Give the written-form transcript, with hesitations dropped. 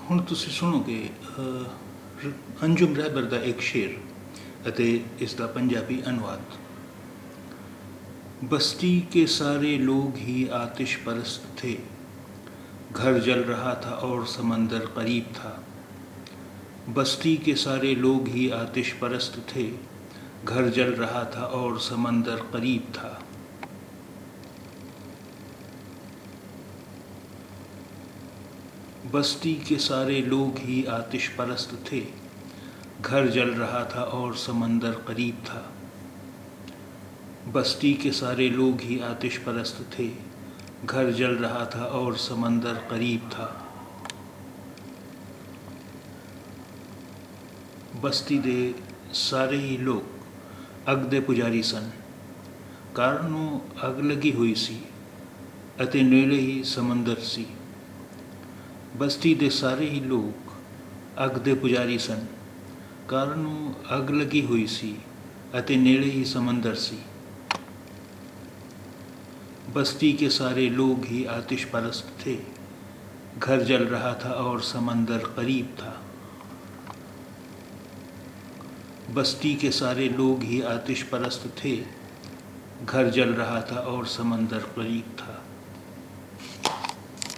ਹੁਣ ਤੁਸੀਂ ਸੁਣੋਗੇ ਅੰਜੁਮ ਰਹਿਬਰ ਦਾ ਇੱਕ ਸ਼ੇਰ ਅਤੇ ਇਸ ਦਾ ਪੰਜਾਬੀ ਅਨੁਵਾਦ। बस्ती के सारे लोग ही आतिश परस्त थे, घर जल रहा था और समंदर करीब था। बस्ती के सारे लोग ही आतिश परस्त थे, घर जल रहा था और समंदर करीब था। बस्ती के सारे लोग ही आतिश परस्त थे, घर जल रहा था और समंदर करीब था। बस्ती के सारे लोग ही आतिश परस्त थे, घर जल रहा था और समंदर करीब था। बस्ती दे सारे ही लोग अग दे पुजारी सन, कारण ਨੂੰ ਅੱਗ ਲੱਗੀ ਹੋਈ ਸੀ ਅਤੇ ਨੇੜੇ ਹੀ ਸਮੁੰਦਰ ਸੀ। ਬਸਤੀ ਦੇ ਸਾਰੇ ਹੀ ਲੋਕ ਅੱਗ ਦੇ ਪੁਜਾਰੀ ਸਨ, ਕਾਰਨ ਨੂੰ ਅੱਗ ਲੱਗੀ ਹੋਈ ਸੀ ਅਤੇ ਨੇੜੇ ਹੀ ਸਮੁੰਦਰ ਸੀ। बस्ती के सारे लोग ही आतिश परस्त थे, घर जल रहा था और समंदर करीब था। बस्ती के सारे लोग ही आतिश परस्त थे, घर जल रहा था और समंदर करीब था।